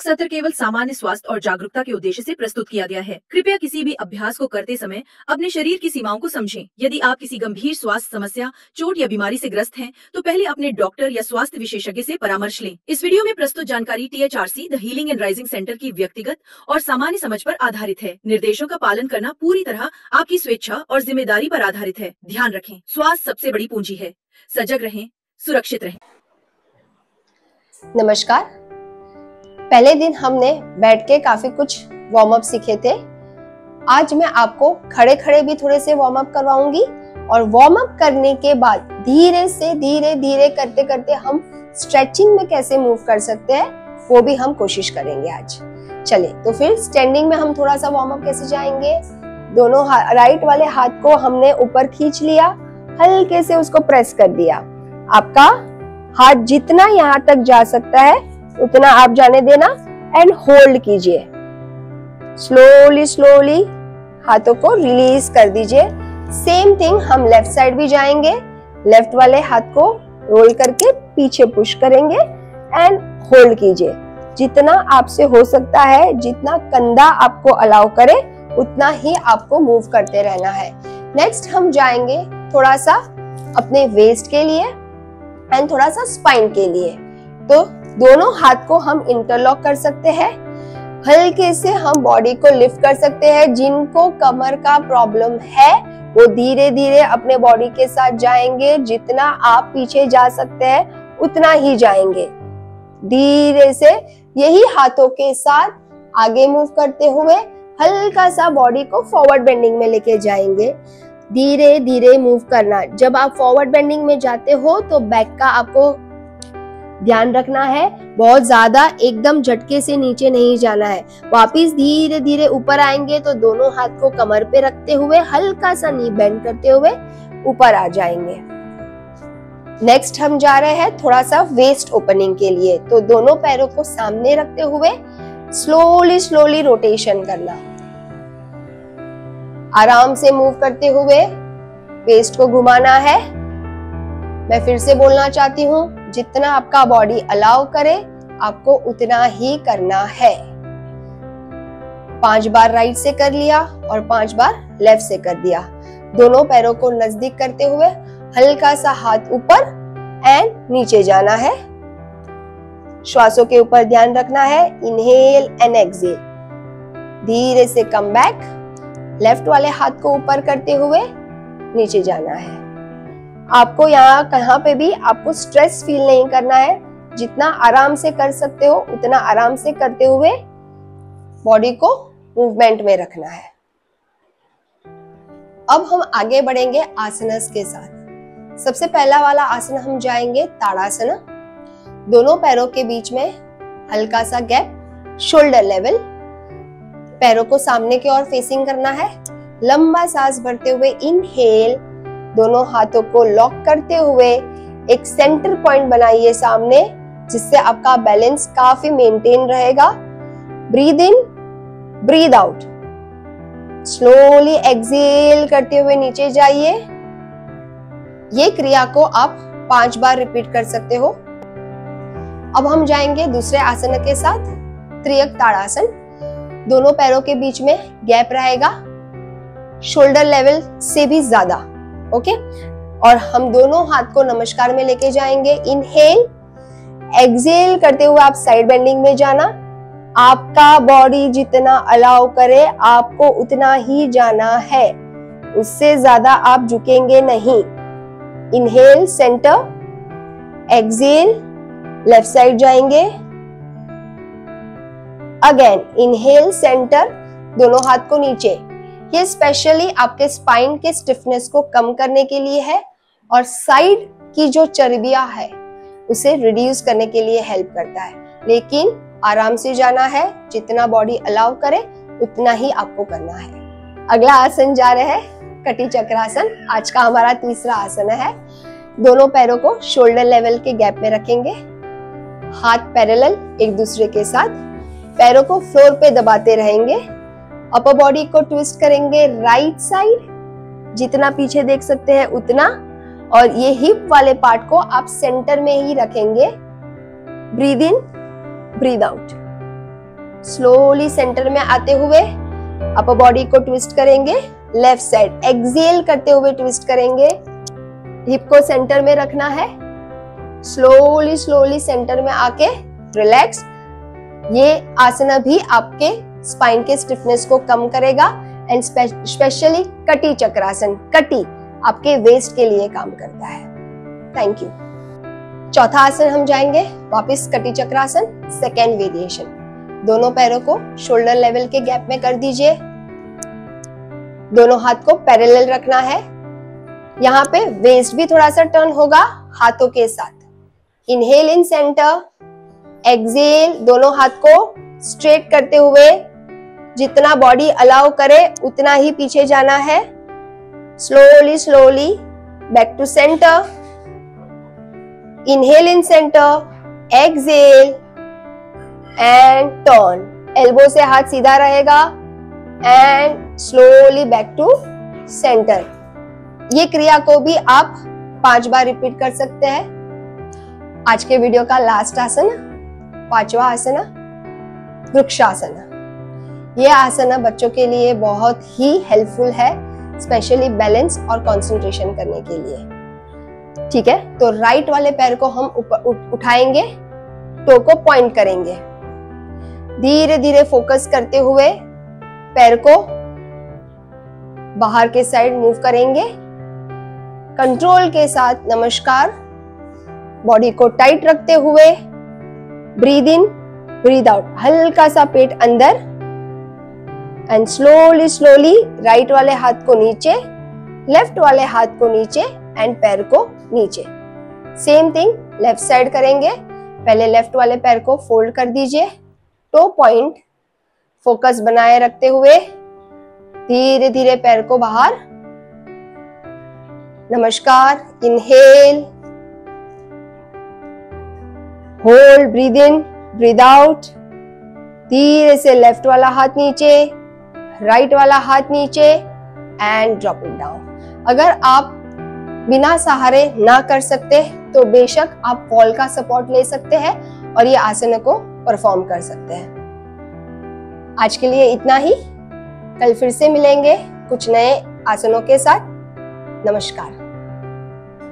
Talk सत्र केवल सामान्य स्वास्थ्य और जागरूकता के उद्देश्य से प्रस्तुत किया गया है। कृपया किसी भी अभ्यास को करते समय अपने शरीर की सीमाओं को समझें। यदि आप किसी गंभीर स्वास्थ्य समस्या, चोट या बीमारी से ग्रस्त हैं, तो पहले अपने डॉक्टर या स्वास्थ्य विशेषज्ञ से परामर्श लें। इस वीडियो में प्रस्तुत जानकारी THRC the healing and rising centre की व्यक्तिगत और सामान्य समझ पर आधारित है। निर्देशों का पालन करना पूरी तरह आपकी स्वेच्छा और जिम्मेदारी पर आधारित है। ध्यान रखें, स्वास्थ्य सबसे बड़ी पूंजी है। सजग रहें, सुरक्षित रहें। नमस्कार। पहले दिन हमने बैठ के काफी कुछ वार्म अप सीखे थे। आज मैं आपको खड़े खड़े भी थोड़े से वार्म अप करवाऊंगी और वार्म अप करने के बाद धीरे से धीरे धीरे करते करते हम स्ट्रेचिंग में कैसे मूव कर सकते हैं वो भी हम कोशिश करेंगे आज। चलिए, तो फिर स्टैंडिंग में हम थोड़ा सा वार्म अप कैसे जाएंगे। दोनों राइट वाले हाथ को हमने ऊपर खींच लिया, हल्के से उसको प्रेस कर दिया। आपका हाथ जितना यहाँ तक जा सकता है उतना आप जाने देना एंड होल्ड कीजिए। स्लोली स्लोली हाथों को रिलीज कर दीजिए। सेम थिंग हम लेफ्ट साइड भी जाएंगे। लेफ्ट वाले हाथ को रोल करके पीछे पुश करेंगे एंड होल्ड कीजिए। जितना आपसे हो सकता है, जितना कंधा आपको अलाउ करे उतना ही आपको मूव करते रहना है। नेक्स्ट हम जाएंगे थोड़ा सा अपने वेस्ट के लिए एंड थोड़ा सा स्पाइन के लिए। तो दोनों हाथ को हम इंटरलॉक कर सकते हैं। हल्के से हम बॉडी को लिफ्ट कर सकते हैं। जिनको कमर का प्रॉब्लम है वो धीरे धीरे अपने बॉडी के साथ जाएंगे। जितना आप पीछे जा सकते हैं उतना ही जाएंगे। धीरे से यही हाथों के साथ आगे मूव करते हुए हल्का सा बॉडी को फॉरवर्ड बेंडिंग में लेके जाएंगे। धीरे धीरे मूव करना। जब आप फॉरवर्ड बेंडिंग में जाते हो तो बैक का आपको ध्यान रखना है। बहुत ज्यादा एकदम झटके से नीचे नहीं जाना है। वापिस धीरे धीरे ऊपर आएंगे तो दोनों हाथ को कमर पे रखते हुए हल्का सा नी बेंड करते हुए ऊपर आ जाएंगे। नेक्स्ट हम जा रहे हैं थोड़ा सा वेस्ट ओपनिंग के लिए। तो दोनों पैरों को सामने रखते हुए स्लोली स्लोली रोटेशन करना। आराम से मूव करते हुए वेस्ट को घुमाना है। मैं फिर से बोलना चाहती हूँ, जितना आपका बॉडी अलाउ करे आपको उतना ही करना है। 5 बार राइट से कर लिया और 5 बार लेफ्ट से कर दिया। दोनों पैरों को नजदीक करते हुए हल्का सा हाथ ऊपर एंड नीचे जाना है। श्वासों के ऊपर ध्यान रखना है। Inhale and exhale. धीरे से कम बैक। लेफ्ट वाले हाथ को ऊपर करते हुए नीचे जाना है। आपको यहाँ कहाँ पे भी आपको स्ट्रेस फील नहीं करना है। जितना आराम से कर सकते हो उतना आराम से करते हुए बॉडी को मूवमेंट में रखना है। अब हम आगे बढ़ेंगे आसनस के साथ। सबसे पहला वाला आसन हम जाएंगे ताड़ासना। दोनों पैरों के बीच में हल्का सा गैप, शोल्डर लेवल। पैरों को सामने की ओर फेसिंग करना है। लंबा सांस भरते हुए इनहेल। दोनों हाथों को लॉक करते हुए एक सेंटर पॉइंट बनाइए सामने, जिससे आपका बैलेंस काफी मेंटेन रहेगा। Breathe in, breathe out. Slowly exhale करते हुए नीचे जाइए। ये क्रिया को आप 5 बार रिपीट कर सकते हो। अब हम जाएंगे दूसरे आसन के साथ, त्रियक ताड़ासन। दोनों पैरों के बीच में गैप रहेगा, शोल्डर लेवल से भी ज्यादा। ओके, और हम दोनों हाथ को नमस्कार में लेके जाएंगे। इनहेल, एक्सहेल करते हुए आप साइड बेंडिंग में जाना। आपका बॉडी जितना अलाउ करे आपको उतना ही जाना है, उससे ज्यादा आप झुकेंगे नहीं। Inhale centre, exhale left side जाएंगे। अगेन इनहेल सेंटर, दोनों हाथ को नीचे। ये स्पेशली आपके स्पाइन के स्टिफनेस को कम करने के लिए है और साइड की जो चर्बियां है उसे रिड्यूस करने के लिए हेल्प करता है। लेकिन आराम से जाना है। जितना बॉडी अलाउ करे उतना ही आपको करना है। अगला आसन जा रहे हैं कटी चक्रासन। आज का हमारा तीसरा आसन है। दोनों पैरों को शोल्डर लेवल के गैप में रखेंगे। हाथ पैरेलल एक दूसरे के साथ। पैरों को फ्लोर पे दबाते रहेंगे। अपर बॉडी को ट्विस्ट करेंगे राइट साइड, जितना पीछे देख सकते हैं उतना, और ये हिप वाले पार्ट को आप सेंटर में ही रखेंगे। Breathe in, breathe out. Slowly centre में आते हुए अपर बॉडी को ट्विस्ट करेंगे, लेफ्ट साइड एक्सेल करते हुए ट्विस्ट करेंगे, हिप को सेंटर में रखना है, स्लोली स्लोली सेंटर में आके रिलैक्स। ये आसना भी आपके स्पाइन के स्टिफनेस को कम करेगा एंड स्पेशली कटी चक्रासन, कटी आपके वेस्ट के लिए काम करता है। Thank you. चौथा आसन हम जाएंगे वापस कटी चक्रासन, सेकेंड वेरिएशन। दोनों पैरों को शोल्डर लेवल के गैप में कर दीजिए, दोनों हाथ को पैरेलल रखना है। यहाँ पे वेस्ट भी थोड़ा सा टर्न होगा हाथों के साथ। इनहेल इन सेंटर, एक्सेल, दोनों हाथ को स्ट्रेट करते हुए जितना बॉडी अलाउ करे उतना ही पीछे जाना है। Slowly slowly back to centre, inhale in centre, exhale and turn. Elbow से हाथ सीधा रहेगा and slowly back to centre. ये क्रिया को भी आप 5 बार रिपीट कर सकते हैं। आज के वीडियो का लास्ट आसन, 5वां आसन, वृक्षासन। ये आसन बच्चों के लिए बहुत ही हेल्पफुल है, स्पेशली बैलेंस और कंसंट्रेशन करने के लिए। ठीक है, तो राइट वाले पैर को हम ऊपर उठाएंगे, टो को पॉइंट करेंगे, धीरे धीरे फोकस करते हुए पैर को बाहर के साइड मूव करेंगे। कंट्रोल के साथ नमस्कार, बॉडी को टाइट रखते हुए ब्रीद इन ब्रीद आउट, हल्का सा पेट अंदर एंड स्लोली स्लोली राइट वाले हाथ को नीचे, लेफ्ट वाले हाथ को नीचे एंड पैर को नीचे। सेम थिंग लेफ्ट साइड करेंगे। पहले लेफ्ट वाले पैर को फोल्ड कर दीजिए, टो पॉइंट, फोकस बनाए रखते हुए धीरे धीरे पैर को बाहर। नमस्कार, inhale, hold, breathe in, breathe out. धीरे से लेफ्ट वाला हाथ नीचे, राइट वाला हाथ नीचे एंड ड्रॉप इट डाउन। अगर आप बिना सहारे ना कर सकते तो बेशक आप वॉल का सपोर्ट ले सकते हैं और ये आसन को परफॉर्म कर सकते हैं। आज के लिए इतना ही, कल फिर से मिलेंगे कुछ नए आसनों के साथ। नमस्कार।